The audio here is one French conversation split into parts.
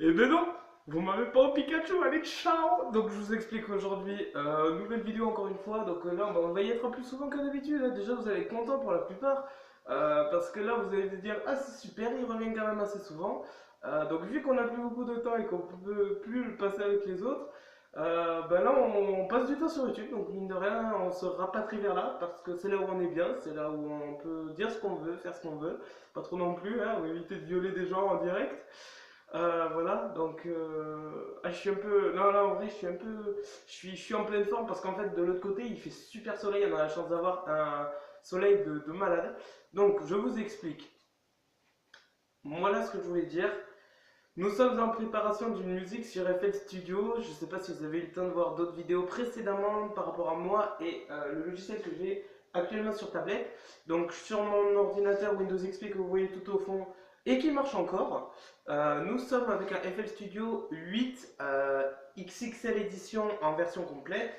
Eh ben non, vous m'avez pas en Pikachu, allez ciao. Donc je vous explique aujourd'hui, nouvelle vidéo encore une fois. Donc là on va y être plus souvent que d'habitude, hein. Déjà vous allez être content pour la plupart, parce que là vous allez vous dire ah c'est super, il revient quand même assez souvent. Donc vu qu'on a plus beaucoup de temps et qu'on peut plus le passer avec les autres, ben là on passe du temps sur YouTube. Donc mine de rien on se rapatrie vers là parce que c'est là où on est bien, c'est là où on peut dire ce qu'on veut, faire ce qu'on veut, pas trop non plus, hein, on va éviter de violer des gens en direct. Voilà, donc je suis un peu. Non, là en vrai, je suis un peu. Je suis en pleine forme parce qu'en fait, de l'autre côté, il fait super soleil. On a la chance d'avoir un soleil de malade. Donc, je vous explique. Voilà ce que je voulais dire. Nous sommes en préparation d'une musique sur FL Studio. Je ne sais pas si vous avez eu le temps de voir d'autres vidéos précédemment par rapport à moi et le logiciel que j'ai actuellement sur tablette. Donc sur mon ordinateur Windows XP que vous voyez tout au fond et qui marche encore. Nous sommes avec un FL Studio 8 XXL édition en version complète.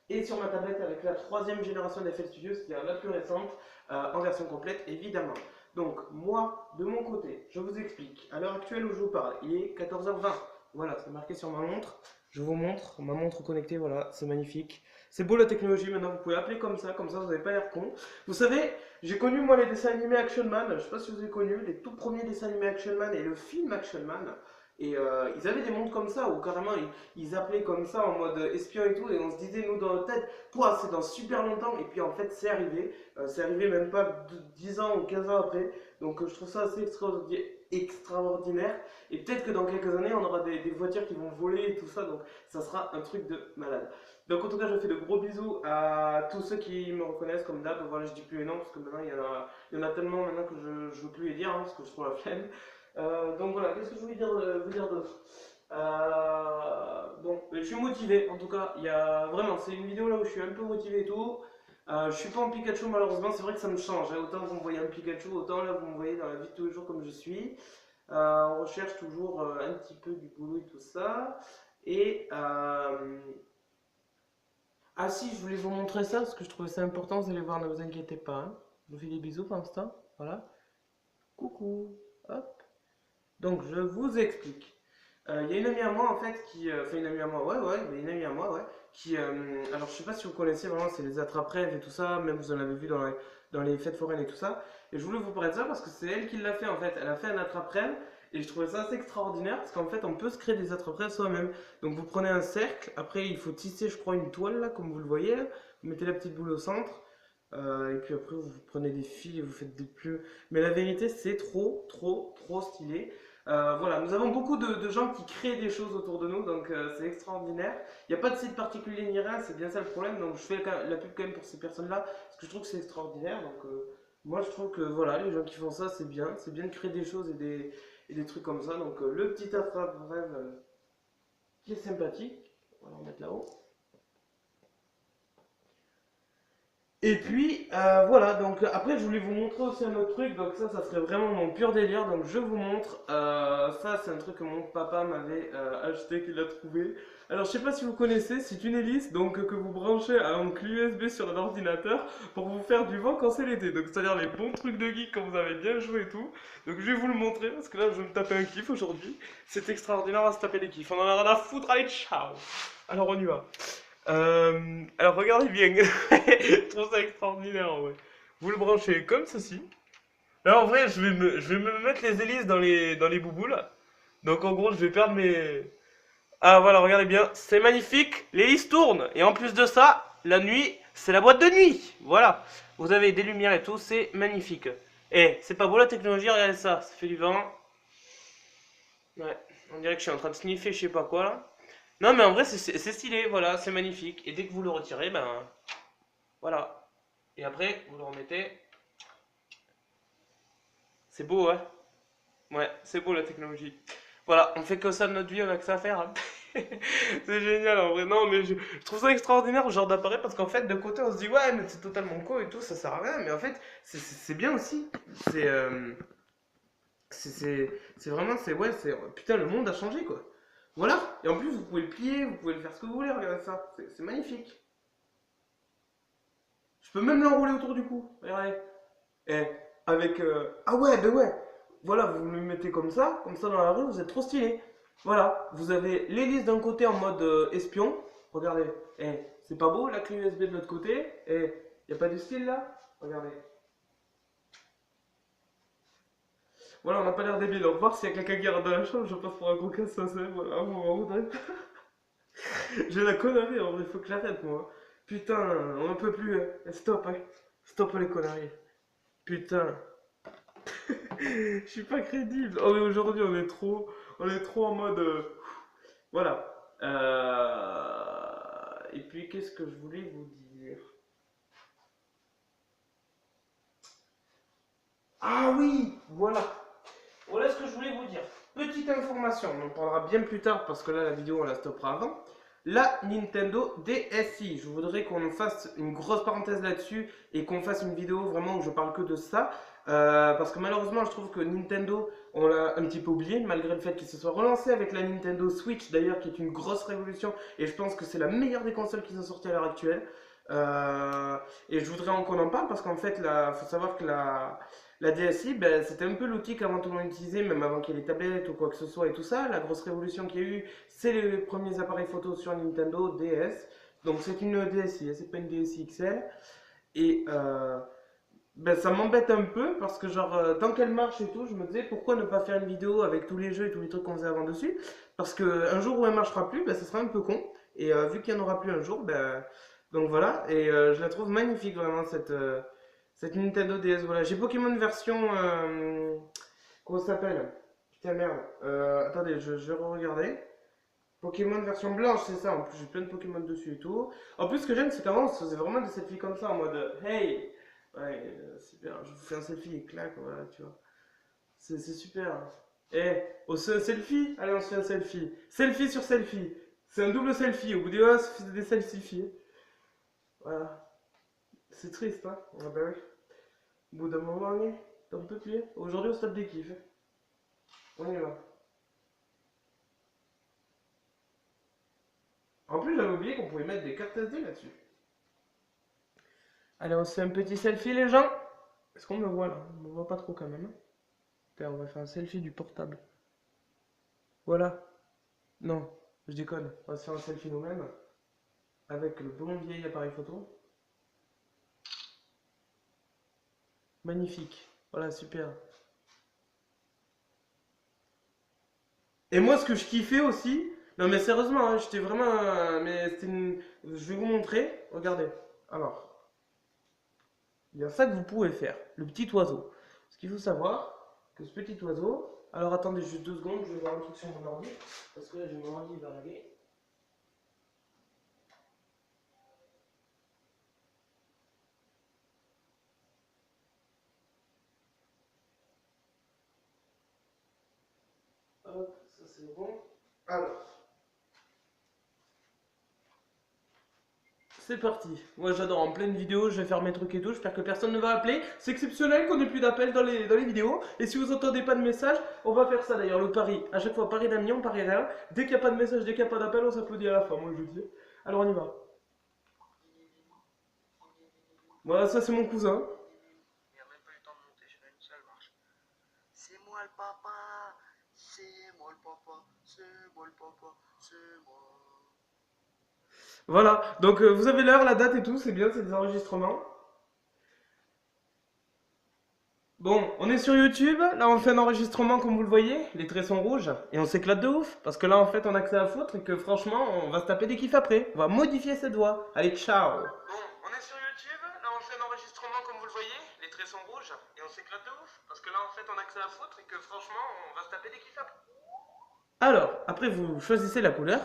Et sur ma tablette avec la troisième génération d'FL Studio, c'est-à-dire la plus récente, en version complète évidemment. Donc, moi, de mon côté, je vous explique. À l'heure actuelle où je vous parle, il est 14h20. Voilà, c'est marqué sur ma montre. Je vous montre, ma montre connectée, voilà, c'est magnifique. C'est beau la technologie, maintenant vous pouvez appeler comme ça vous n'avez pas l'air con. Vous savez, j'ai connu moi les dessins animés Action Man, je sais pas si vous avez connu, les tout premiers dessins animés Action Man et le film Action Man. Et ils avaient des montres comme ça, où carrément ils appelaient comme ça en mode espion et tout, et on se disait nous dans notre tête, quoi, c'est dans super longtemps, et puis en fait c'est arrivé même pas 10 ans ou 15 ans après. Donc je trouve ça assez extraordinaire. Et peut-être que dans quelques années, on aura des voitures qui vont voler et tout ça. Donc ça sera un truc de malade. Donc en tout cas, je fais de gros bisous à tous ceux qui me reconnaissent comme d'hab. Voilà, je dis plus les noms parce que maintenant il y en a tellement maintenant que je ne veux plus les dire, hein, parce que je trouve la flemme. Donc voilà, qu'est-ce que je voulais vous dire d'autre? Bon, je suis motivé en tout cas. Il y a vraiment, c'est une vidéo là où je suis un peu motivé et tout. Je suis pas en Pikachu malheureusement, c'est vrai que ça me change, hein. Autant vous me voyez en Pikachu, autant là vous me voyez dans la vie de tous les jours comme je suis. On recherche toujours un petit peu du boulot et tout ça. Et ah si, je voulais vous montrer ça parce que je trouvais ça important, vous allez voir, ne vous inquiétez pas, hein. Je vous fais des bisous pour l'instant. Voilà. Coucou. Hop. Donc je vous explique. Il y a une amie à moi en fait qui. Enfin une amie à moi, ouais, mais une amie à moi, ouais. Qui. Alors je sais pas si vous connaissez vraiment, c'est les attrape-rêves et tout ça, même vous en avez vu dans les fêtes foraines et tout ça. Et je voulais vous parler de ça parce que c'est elle qui l'a fait en fait. Elle a fait un attrape-rêve et je trouvais ça assez extraordinaire parce qu'en fait on peut se créer des attrape-rêves soi-même. Donc vous prenez un cercle, après il faut tisser je crois une toile là, comme vous le voyez. Vous mettez la petite boule au centre. Et puis après vous prenez des fils et vous faites des plumes. Mais la vérité c'est trop stylé. Voilà, nous avons beaucoup de gens qui créent des choses autour de nous, donc c'est extraordinaire. Il n'y a pas de site particulier ni rien, c'est bien ça le problème. Donc je fais la pub quand même pour ces personnes-là, parce que je trouve que c'est extraordinaire. Donc moi je trouve que voilà, les gens qui font ça, c'est bien de créer des choses et des trucs comme ça. Donc le petit attrape-rêve qui est sympathique, on va le remettre là-haut. Et puis voilà, donc après je voulais vous montrer aussi un autre truc, donc ça serait vraiment mon pur délire, donc je vous montre, ça c'est un truc que mon papa m'avait acheté, qu'il a trouvé. Alors je sais pas si vous connaissez, c'est une hélice donc que vous branchez à un clé USB sur un ordinateur pour vous faire du vent quand c'est l'été, donc c'est-à-dire les bons trucs de geek quand vous avez bien joué et tout. Donc je vais vous le montrer parce que là je vais me taper un kiff aujourd'hui, c'est extraordinaire, on va se taper des kiffs, on en a rien à foutre, allez ciao. Alors on y va. Alors regardez bien, je trouve ça extraordinaire en vrai. Vous le branchez comme ceci. Là en vrai je vais me mettre les hélices dans les bouboules. Donc en gros je vais perdre mes... Ah voilà, regardez bien, c'est magnifique, l'hélice tourne. Et en plus de ça, la nuit, c'est la boîte de nuit. Voilà, vous avez des lumières et tout, c'est magnifique. Eh, c'est pas beau la technologie, regardez ça, ça fait du vent. Ouais, on dirait que je suis en train de sniffer je sais pas quoi là. Non mais en vrai c'est stylé, voilà, c'est magnifique. Et dès que vous le retirez, ben voilà. Et après, vous le remettez. C'est beau, hein? Ouais, c'est beau la technologie. Voilà, on fait que ça de notre vie, on a que ça à faire, hein. C'est génial en vrai. Non, mais je trouve ça extraordinaire, ce genre d'appareil, parce qu'en fait, de côté, on se dit, ouais, mais c'est totalement con et tout, ça sert à rien. Mais en fait, c'est bien aussi. C'est c'est vraiment, c'est ouais, c'est putain, le monde a changé quoi. Voilà, et en plus, vous pouvez le plier, vous pouvez le faire ce que vous voulez, regardez ça, c'est magnifique. Je peux même l'enrouler autour du cou, regardez. Et avec. Ah ouais, ben ouais. Voilà, vous le mettez comme ça dans la rue, vous êtes trop stylé. Voilà, vous avez l'hélice d'un côté en mode espion. Regardez, c'est pas beau la clé USB de l'autre côté. Y a pas du style là? Regardez. Voilà, on n'a pas l'air débile. On va voir s'il y a quelqu'un qui rentre dans la chambre. Je passe pour un coquin, ça c'est. Voilà, vous m'en voudrez. J'ai la connerie, en vrai, faut que j'arrête moi. Putain, on en peut plus. Stop, hein. Stop les conneries. Putain, je suis pas crédible. Oh mais aujourd'hui on est trop en mode. Voilà. Et puis qu'est-ce que je voulais vous dire? Ah oui, voilà. Voilà ce que je voulais vous dire. Petite information, on en parlera bien plus tard parce que là la vidéo on la stoppera avant. La Nintendo DSi, je voudrais qu'on fasse une grosse parenthèse là-dessus et qu'on fasse une vidéo vraiment où je parle que de ça. Parce que malheureusement je trouve que Nintendo, on l'a un petit peu oublié malgré le fait qu'il se soit relancé avec la Nintendo Switch d'ailleurs qui est une grosse révolution et je pense que c'est la meilleure des consoles qui sont sorties à l'heure actuelle. Euh, et je voudrais qu'on en parle parce qu'en fait, il faut savoir que la DSi, ben, c'était un peu l'outil qu'avant tout le monde utilisait, même avant qu'il y ait les tablettes ou quoi que ce soit et tout ça. La grosse révolution qu'il y a eu, c'est les premiers appareils photo sur Nintendo DS. Donc c'est une DSi, hein, c'est pas une DSi XL. Et ben, ça m'embête un peu parce que genre tant qu'elle marche et tout, je me disais pourquoi ne pas faire une vidéo avec tous les jeux et tous les trucs qu'on faisait avant dessus. Parce que un jour où elle marchera plus, ben, ce sera un peu con. Et vu qu'il n'y en aura plus un jour, ben, donc voilà. Et je la trouve magnifique vraiment cette Nintendo DS. Voilà, j'ai Pokémon version comment ça s'appelle? Putain merde. Attendez, je vais regarder. Pokémon version blanche, c'est ça. En plus, j'ai plein de Pokémon dessus et tout. En plus, ce que j'aime, c'est qu'avant, on se faisait vraiment des selfies comme ça, en mode hey, ouais, super, je vous fais un selfie et clac, voilà, tu vois. C'est super. On se fait un selfie? Allez, on se fait un selfie. Selfie sur selfie. C'est un double selfie. Au bout du on se fait des selfies. Voilà. C'est triste, hein? Ah bah oui. Au bout d'un moment, t'en peux plus. Aujourd'hui, on se tape des kiffs. On y va. En plus, j'avais oublié qu'on pouvait mettre des cartes SD là-dessus. Allez, on se fait un petit selfie, les gens. Est-ce qu'on me voit là? On me voit pas trop quand même, hein. Putain, on va faire un selfie du portable. Voilà. Non, je déconne. On va se faire un selfie nous-mêmes avec le bon vieil appareil photo. Magnifique. Voilà, super. Et moi, ce que je kiffais aussi, non mais sérieusement, hein, j'étais vraiment, mais c'était je vais vous montrer. Regardez. Alors, il y a ça que vous pouvez faire, le petit oiseau. Ce qu'il faut savoir, que ce petit oiseau. Alors attendez juste 2 secondes, je vais voir un truc sur mon ordi, parce que là j'ai mon ordi varié. Hop, ça c'est bon. Alors, c'est parti. Moi j'adore en pleine vidéo, je vais faire mes trucs et tout. J'espère que personne ne va appeler. C'est exceptionnel qu'on ait plus d'appels dans les vidéos. Et si vous entendez pas de message, on va faire ça d'ailleurs, le pari. À chaque fois, pari d'Amiens, pari rien. Dès qu'il n'y a pas de message, dès qu'il n'y a pas d'appel, on s'applaudit à la fin, moi je dis. Alors on y va. Voilà, ça c'est mon cousin. Il n'y a même pas eu le temps de monter, j'ai fait une seule marche. C'est moi le papa, c'est moi le papa, c'est moi le papa, c'est moi. Voilà, donc vous avez l'heure, la date et tout, c'est bien, c'est des enregistrements. Bon, on est sur YouTube, là on fait un enregistrement comme vous le voyez, les traits sont rouges, et on s'éclate de ouf, parce que là en fait on a que ça à foutre et que franchement on va se taper des kiffs après, on va modifier cette voix. Allez, ciao. Bon, on est sur YouTube, là on fait un enregistrement comme vous le voyez, les traits sont rouges, et on s'éclate de ouf, parce que là en fait on a que ça à foutre et que franchement on va se taper des kiffs après. Alors, après vous choisissez la couleur,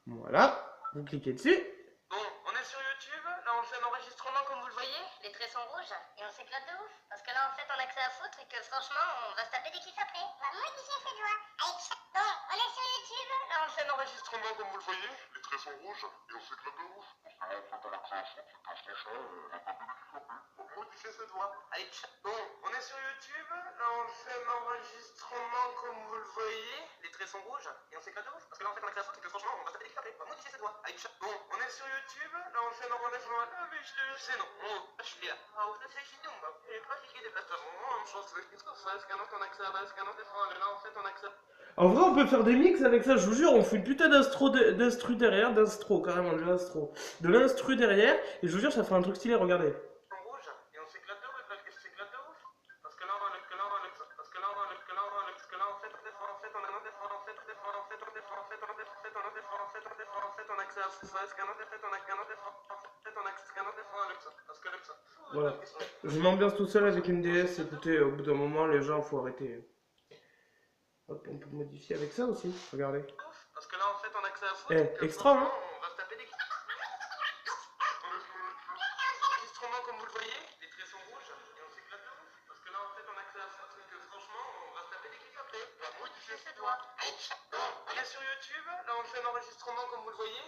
voilà, vous cliquez dessus. Bon, on est sur YouTube, là on fait un enregistrement comme vous le voyez, les traits sont rouges, et on s'éclate de ouf, parce que là en fait on a que ça à foutre et que franchement on va se taper des kiffs après. On va modifier ses doigts. Allez, bon, on est sur YouTube, là on fait un enregistrement comme vous le voyez, les traits sont rouges, et on s'éclate de ouf, parce que là en fait on a que ça à foutre et que franchement on va se taper des kiffs après. On va modifier ses doigts. Allez, bon, on est sur YouTube, là on fait un enregistrement comme vous le voyez, les traits sont rouges, et on s'éclate de ouf, parce que là en fait on a que ça à foutre et que franchement on va se taper des kiffs après. On va modifier ses doigts. Allez, bon, on est sur YouTube, là on fait un enregistrement, ah mais je le sais non, je suis là. Ah, vous êtes fini, on va pas cliquer des plateformes, on change de ce qu'on fait, ce qu'on a que ça, ce qu'on a que ça, là en fait on a que ça. En vrai, on peut faire des mix avec ça, je vous jure, on fout une putain d'instru derrière, d'instro, carrément, de l'instro. De l'instru derrière, et je vous jure, ça fait un truc stylé, regardez. En rouge, et on s'éclate de ouf, on s'éclate de ouf. Parce que là, on enlève, que là, on enlève, parce que là, on enlève, que là, on enlève, parce que là, en fait, on défend, en fait, on a, on défend, en fait, on défend, en fait, on défend, en fait, on défend, en fait, on défend, en fait, on défend, en fait, on accès à ce scan, on défend, on a, on défend, en fait, on accès, on défend, avec ça, parce que avec ça. Voilà. Je m'ambiance tout seul avec une DS, écoutez, au bout d'un moment, les gens, faut arrêter. Hop, on peut modifier avec ça aussi, regardez. Parce que là, en fait, on a accès à foot. Extra, hein. On va se taper des enregistrements comme vous le voyez, les traits sont rouges et on s'éclate de ouf. Parce que là, en fait, on a accès à foot, que franchement, on va se taper des clips après. Bah, moi, tu fais, c'est toi. On est sur YouTube, là, on fait un enregistrement comme vous le voyez.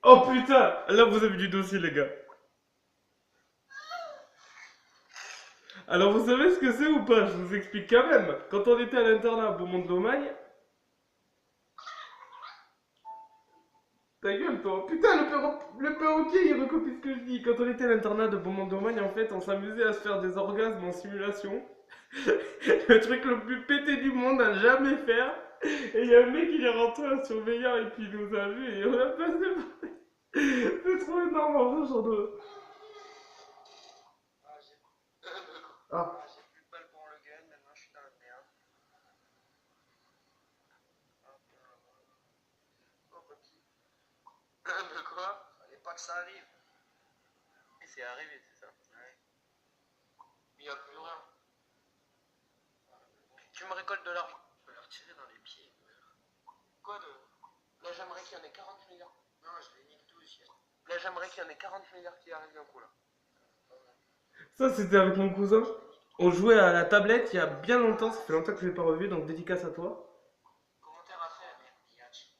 Oh putain, là vous avez du dossier les gars. Alors vous savez ce que c'est ou pas? Je vous explique quand même. Quand on était à l'internat à Beaumont-de-Lomagne... Ta gueule toi. Putain le perroquet il recopie ce que je dis. Quand on était à l'internat de Beaumont-de-Lomagne en fait on s'amusait à se faire des orgasmes en simulation. Le truc le plus pété du monde à jamais faire. Et il y a un mec qui est rentré un surveillant et puis il nous a vu et on a passé... C'est trop énorme en vrai j'en dois... Ah. J'ai plus de balles pour le gun, maintenant je suis dans la merde. Oh, papy. De quoi? Fallait pas que ça arrive. Et c'est arrivé, c'est ça? Ouais. Il n'y a plus rien. Tu me récoltes de l'argent. Je peux leur tirer dans les pieds. Quoi de... Là, j'aimerais qu'il y en ait 40 milliards. Non, je les nique tous. Là, j'aimerais qu'il y en ait 40 milliards qui arrivent d'un coup, là. Ça, c'était avec mon cousin. On jouait à la tablette il y a bien longtemps. Ça fait longtemps que je l'ai pas revu, donc dédicace à toi. Commentaire à faire, merde, biatch.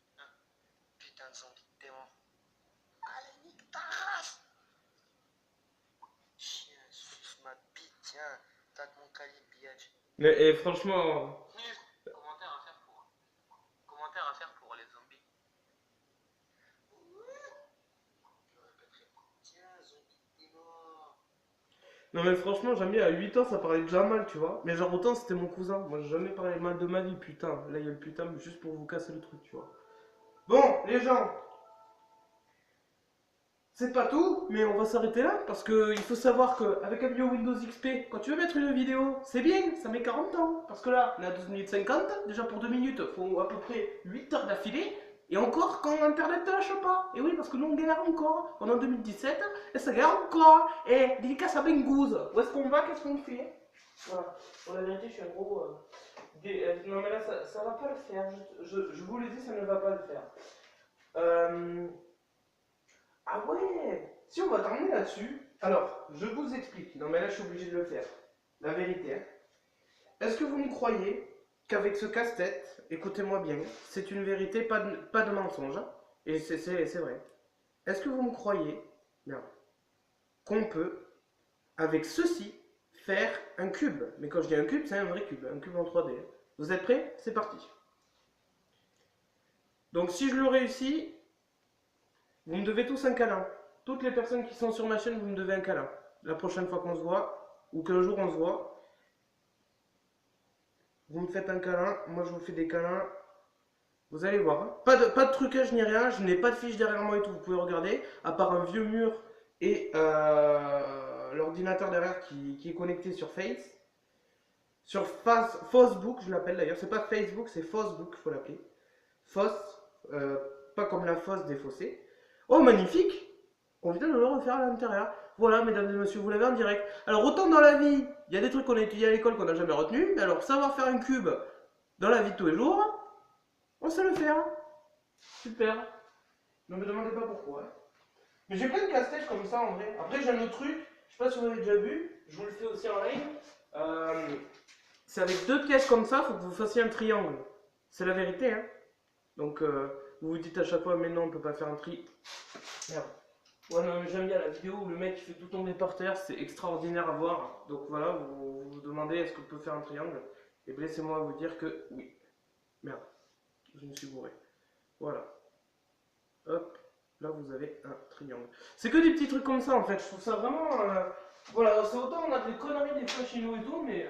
Putain de zombie de démon. Allez, nique ta race. Chien, suce ma bite, tiens. Tac mon calibre, biatch. Mais franchement, Commentaire à faire pour les zombies. Je répéterai. Tiens, zombie, t'es mort. non mais franchement, j'aime bien. À 8 ans, ça parlait déjà mal, tu vois. Mais genre autant c'était mon cousin. Moi, j'ai jamais parlé mal de ma vie, putain. Là, il y a le putain, mais juste pour vous casser le truc, tu vois. Bon, les gens, c'est pas tout, mais on va s'arrêter là parce que il faut savoir qu'avec un vieux Windows XP, quand tu veux mettre une vidéo, c'est bien, ça met 40 ans. Parce que là, on est à 12 minutes 50, déjà pour 2 minutes, faut à peu près 8 heures d'affilée. Et encore quand internet ne lâche pas. Et oui, parce que nous on galère encore. On est en 2017 et ça galère encore. Et dédicace à Bengouze. Où est-ce qu'on va? Qu'est-ce qu'on fait? Voilà. Pour la vérité, je suis un gros. Non mais là, ça va pas le faire. Je vous le dis, ça ne va pas le faire. Ah ouais. Si on va terminer là-dessus. Alors, je vous explique. Non mais là, je suis obligé de le faire. La vérité. Hein. Est-ce que vous me croyez qu'avec ce casse-tête, écoutez-moi bien, c'est une vérité, pas de mensonge, hein, et c'est vrai. Est-ce que vous me croyez bien, qu'on peut, avec ceci, faire un cube? Mais quand je dis un cube, c'est un vrai cube, un cube en 3D. Hein. Vous êtes prêts? C'est parti. Donc si je le réussis, vous me devez tous un câlin. Toutes les personnes qui sont sur ma chaîne, vous me devez un câlin. La prochaine fois qu'on se voit, ou qu'un jour on se voit, vous me faites un câlin, moi je vous fais des câlins. Vous allez voir. Hein. Pas de trucage ni rien, je n'ai pas de fiche derrière moi et tout, vous pouvez regarder. À part un vieux mur et l'ordinateur derrière qui est connecté sur Face. Sur Facebook, je l'appelle d'ailleurs. C'est pas Facebook, c'est Facebook, il faut l'appeler. Foss, pas comme la fosse des fossés. Oh, magnifique! On vient de le refaire à l'intérieur. Voilà, mesdames et messieurs, vous l'avez en direct. Alors, autant dans la vie, il y a des trucs qu'on a étudiés à l'école qu'on n'a jamais retenus. Mais alors, savoir faire un cube dans la vie de tous les jours, on sait le faire. Super. Ne me demandez pas pourquoi. Hein. Mais j'ai plein de casse-têtes comme ça en vrai. Après, j'ai un autre truc. Je sais pas si vous avez déjà vu. Je vous le fais aussi en live. C'est avec deux pièces comme ça. Faut que vous fassiez un triangle. C'est la vérité. Hein. Donc, vous vous dites à chaque fois, mais non, on peut pas faire un tri. Merde. Ouais, non, mais j'aime bien la vidéo où le mec fait tout tomber par terre. C'est extraordinaire à voir. Donc voilà, vous vous demandez est-ce qu'on peut faire un triangle. Et laissez-moi vous dire que oui. Merde. Je me suis bourré. Voilà. Hop. là vous avez un triangle. C'est que des petits trucs comme ça en fait, je trouve ça vraiment... voilà, c'est autant on a des conneries des fois chez nous et tout, mais...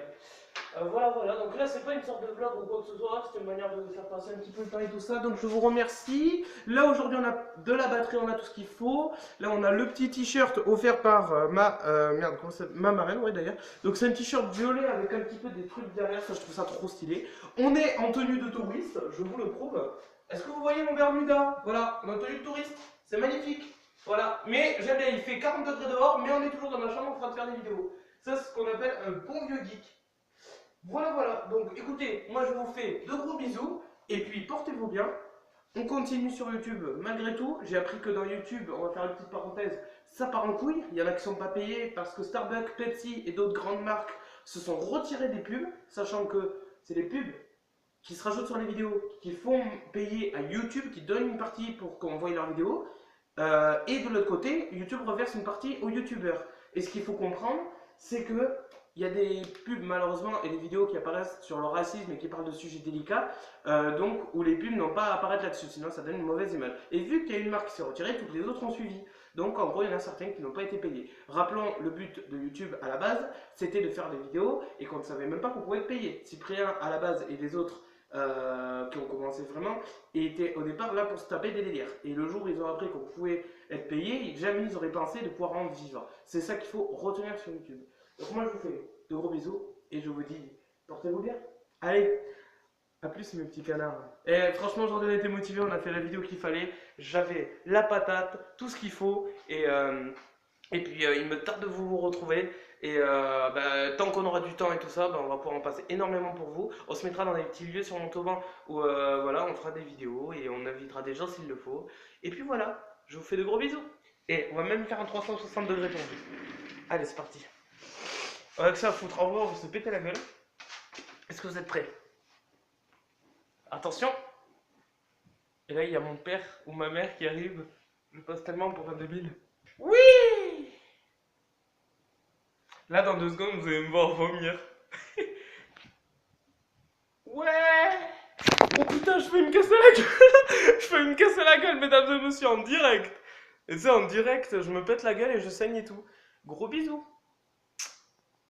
voilà, donc là c'est pas une sorte de vlog ou quoi que ce soit, c'était une manière de faire passer un petit peu le temps et tout ça, donc je vous remercie. Là aujourd'hui on a de la batterie, on a tout ce qu'il faut. Là on a le petit t-shirt offert par ma marraine, ouais d'ailleurs. Donc c'est un t-shirt violet avec un petit peu des trucs derrière, ça je trouve ça trop stylé. On est en tenue de touriste, je vous le prouve. Est-ce que vous voyez mon Bermuda? Voilà, on est en tenue de touriste, c'est magnifique. Voilà, mais j'aime bien, il fait 40 degrés dehors, mais on est toujours dans ma chambre en train de faire des vidéos. Ça c'est ce qu'on appelle un bon vieux geek. Voilà, donc écoutez, moi je vous fais de gros bisous, et puis portez-vous bien. On continue sur YouTube malgré tout. J'ai appris que dans YouTube, on va faire une petite parenthèse, ça part en couille. Il y en a qui sont pas payés parce que Starbucks, Pepsi et d'autres grandes marques se sont retirés des pubs, sachant que c'est des pubs qui se rajoutent sur les vidéos, qui font payer à YouTube, qui donnent une partie pour qu'on voie leurs vidéos. Et de l'autre côté, YouTube reverse une partie aux YouTubeurs. Et ce qu'il faut comprendre, c'est que il y a des pubs malheureusement et des vidéos qui apparaissent sur le racisme et qui parlent de sujets délicats, donc où les pubs n'ont pas à apparaître là-dessus, sinon ça donne une mauvaise image. Et vu qu'il y a une marque qui s'est retirée, toutes les autres ont suivi. Donc en gros, il y en a certains qui n'ont pas été payés. Rappelons, le but de YouTube à la base, c'était de faire des vidéos et qu'on ne savait même pas qu'on pouvait être payé. Cyprien à la base et les autres qui ont commencé vraiment étaient au départ là pour se taper des délires. Et le jour où ils ont appris qu'on pouvait être payé, jamais ils auraient pensé de pouvoir en vivre. C'est ça qu'il faut retenir sur YouTube. Donc moi je vous fais de gros bisous et je vous dis portez-vous bien. Allez, à plus mes petits canards. Et franchement aujourd'hui on a été motivés, on a fait la vidéo qu'il fallait. J'avais la patate, tout ce qu'il faut et puis il me tarde de vous retrouver. Et tant qu'on aura du temps et tout ça, on va pouvoir en passer énormément pour vous. On se mettra dans des petits lieux sur Montauban où voilà, on fera des vidéos et on invitera des gens s'il le faut. Et puis voilà, je vous fais de gros bisous. Et on va même faire un 360 degrés pour vous. Allez, c'est parti. Avec ça à foutre en gros, on va se péter la gueule. Est-ce que vous êtes prêts? Attention. Et là, il y a mon père ou ma mère qui arrive. Je passe tellement pour un débile. Oui! Là, dans 2 secondes, vous allez me voir vomir. Ouais! Oh putain, je vais me casser la gueule! Je vais me casser la gueule, mesdames et messieurs, en direct! Et ça, en direct, je me pète la gueule et je saigne et tout. Gros bisous!